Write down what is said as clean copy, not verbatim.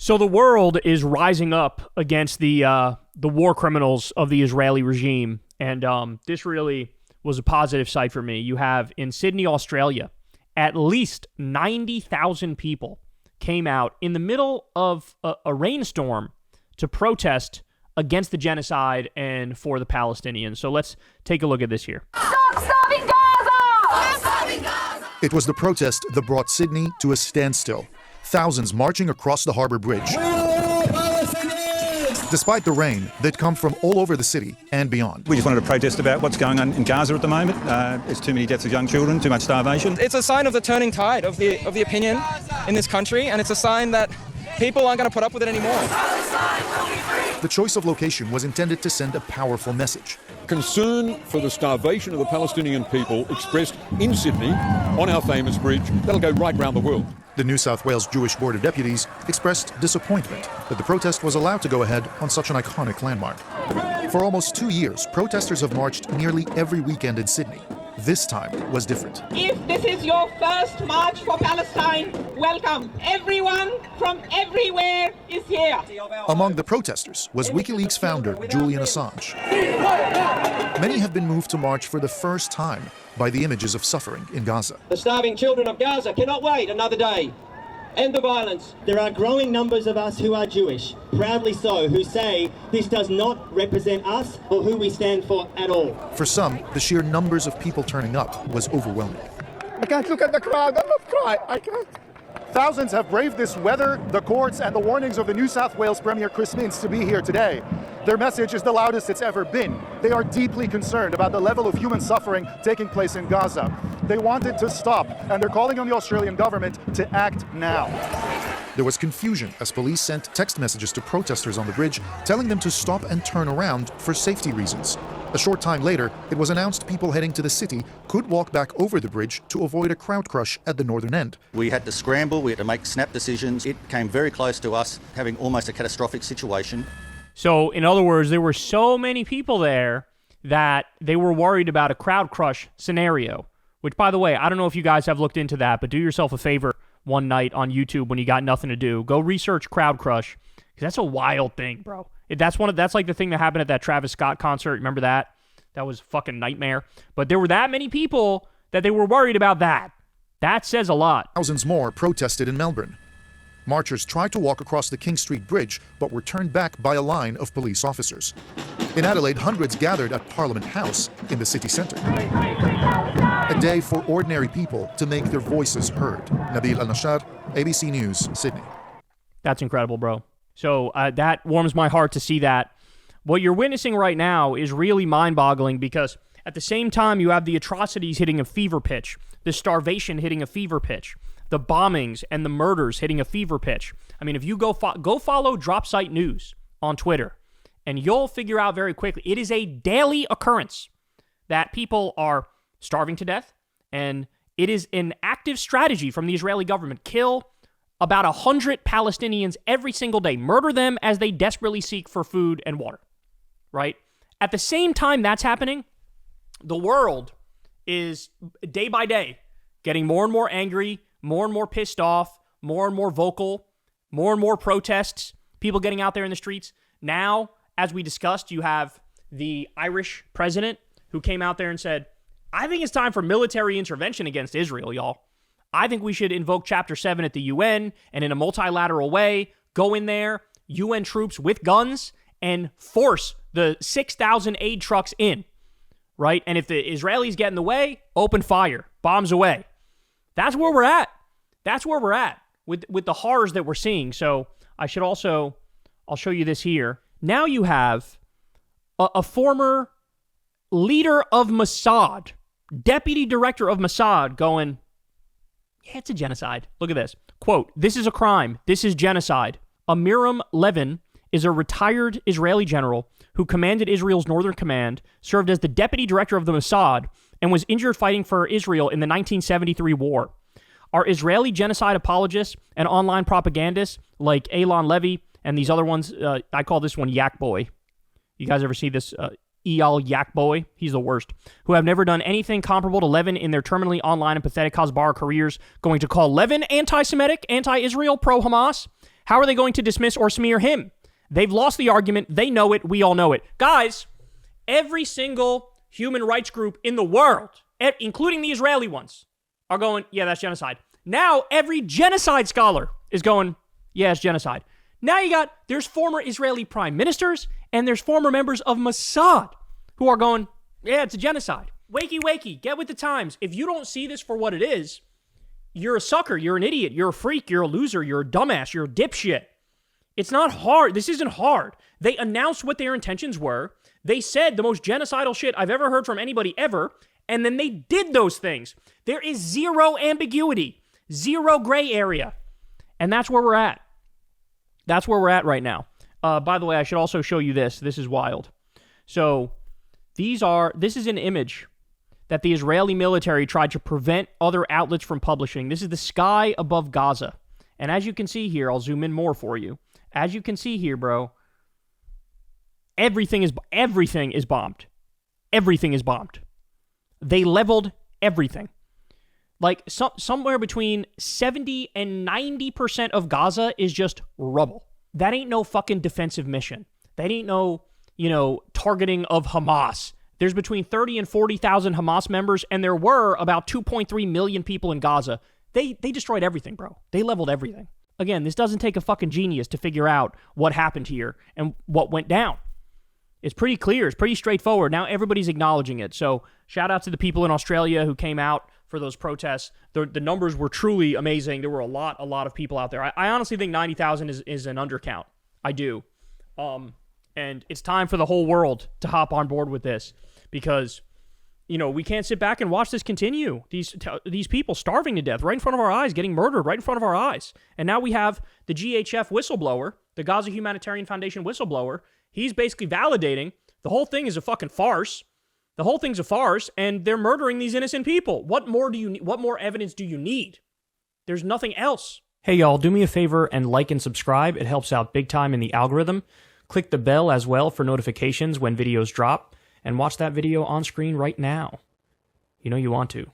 So the world is rising up against the war criminals of the Israeli regime, and this really was a positive sight for me. You have in Sydney, Australia, at least 90,000 people came out in the middle of a rainstorm to protest against the genocide and for the Palestinians. So let's take a look at this here. Stop starving Gaza! Stop starving Gaza! It was the protest that brought Sydney to a standstill. Thousands marching across the harbour bridge. Despite the rain that come from all over the city and beyond. We just wanted to protest about what's going on in Gaza at the moment. There's too many deaths of young children, too much starvation. It's a sign of the turning tide of the opinion in this country, and it's a sign that people aren't going to put up with it anymore. The choice of location was intended to send a powerful message. Concern for the starvation of the Palestinian people expressed in Sydney on our famous bridge. That'll go right round the world. The New South Wales Jewish Board of Deputies expressed disappointment that the protest was allowed to go ahead on such an iconic landmark. For almost 2 years, protesters have marched nearly every weekend in Sydney. This time was different. If this is your first march for Palestine, welcome. Everyone from everywhere is here. Among the protesters was WikiLeaks founder Julian Assange. Many have been moved to march for the first time by the images of suffering in Gaza. The starving children of Gaza cannot wait another day. End the violence. There are growing numbers of us who are Jewish, proudly so, who say this does not represent us or who we stand for at all. For some, the sheer numbers of people turning up was overwhelming. I can't look at the crowd. I'm not crying. I can't. Thousands have braved this weather, the courts, and the warnings of the New South Wales Premier Chris Minns to be here today. Their message is the loudest it's ever been. They are deeply concerned about the level of human suffering taking place in Gaza. They want it to stop, and they're calling on the Australian government to act now. There was confusion as police sent text messages to protesters on the bridge telling them to stop and turn around for safety reasons. A short time later, it was announced people heading to the city could walk back over the bridge to avoid a crowd crush at the northern end. We had to scramble, we had to make snap decisions. It came very close to us having almost a catastrophic situation. So, in other words, there were so many people there that they were worried about a crowd crush scenario, which, by the way, I don't know if you guys have looked into that, but do yourself a favor one night on YouTube when you got nothing to do. Go research crowd crush, because that's a wild thing, bro. That's like the thing that happened at that Travis Scott concert. Remember that? That was a fucking nightmare. But there were that many people that they were worried about that. That says a lot. Thousands more protested in Melbourne. Marchers tried to walk across the King Street Bridge, but were turned back by a line of police officers. In Adelaide, hundreds gathered at Parliament House in the city centre. A day for ordinary people to make their voices heard. Nabil Al-Nashar, ABC News, Sydney. That's incredible, bro. So that warms my heart to see that. What you're witnessing right now is really mind-boggling because at the same time you have the atrocities hitting a fever pitch, the starvation hitting a fever pitch, the bombings and the murders hitting a fever pitch. I mean, if you go follow Drop Site News on Twitter, and you'll figure out very quickly, it is a daily occurrence that people are starving to death, and it is an active strategy from the Israeli government. Kill about 100 Palestinians every single day. Murder them as they desperately seek for food and water, right? At the same time that's happening, the world is, day by day, getting more and more angry, more and more pissed off, more and more vocal, more and more protests, people getting out there in the streets. Now, as we discussed, you have the Irish president who came out there and said, I think it's time for military intervention against Israel, y'all. I think we should invoke Chapter 7 at the UN and in a multilateral way, go in there, UN troops with guns, and force the 6,000 aid trucks in, right? And if the Israelis get in the way, open fire, bombs away. That's where we're at. That's where we're at with the horrors that we're seeing. So I'll show you this here. Now you have a former leader of Mossad, deputy director of Mossad going, yeah, it's a genocide. Look at this. Quote, this is a crime. This is genocide. Amiram Levin is a retired Israeli general who commanded Israel's Northern Command, served as the deputy director of the Mossad, and was injured fighting for Israel in the 1973 war. Are Israeli genocide apologists and online propagandists like Elon Levy and these other ones, I call this one Yak Boy. You guys ever see this Eyal Yak Boy? He's the worst. Who have never done anything comparable to Levin in their terminally online and pathetic Hasbara careers, going to call Levin anti-Semitic, anti-Israel, pro-Hamas? How are they going to dismiss or smear him? They've lost the argument. They know it. We all know it. Guys, every single human rights group in the world, including the Israeli ones, are going, yeah, that's genocide. Now, every genocide scholar is going, yeah, it's genocide. Now there's former Israeli prime ministers and there's former members of Mossad who are going, yeah, it's a genocide. Wakey, wakey, get with the times. If you don't see this for what it is, you're a sucker, you're an idiot, you're a freak, you're a loser, you're a dumbass, you're a dipshit. It's not hard. This isn't hard. They announced what their intentions were. They said the most genocidal shit I've ever heard from anybody ever, and then they did those things. There is zero ambiguity, zero gray area, and that's where we're at. That's where we're at right now. By the way, I should also show you this. This is wild. So this is an image that the Israeli military tried to prevent other outlets from publishing. This is the sky above Gaza. And as you can see here, I'll zoom in more for you. As you can see here, bro, everything is bombed. Everything is bombed. They leveled everything. Like somewhere between 70 and 90% of Gaza is just rubble. That ain't no fucking defensive mission. That ain't no, targeting of Hamas. There's between 30 and 40,000 Hamas members, and there were about 2.3 million people in Gaza. They destroyed everything, bro. They leveled everything. Again, this doesn't take a fucking genius to figure out what happened here and what went down. It's pretty clear. It's pretty straightforward. Now everybody's acknowledging it. So shout out to the people in Australia who came out for those protests. The numbers were truly amazing. There were a lot of people out there. I honestly think 90,000 is an undercount. I do. And it's time for the whole world to hop on board with this because, we can't sit back and watch this continue. These people starving to death right in front of our eyes, getting murdered right in front of our eyes. And now we have the GHF whistleblower, the Gaza Humanitarian Foundation whistleblower. He's basically validating the whole thing is a fucking farce. The whole thing's a farce, and they're murdering these innocent people. What more evidence do you need? There's nothing else. Hey, y'all, do me a favor and like and subscribe. It helps out big time in the algorithm. Click the bell as well for notifications when videos drop, and watch that video on screen right now. You know you want to.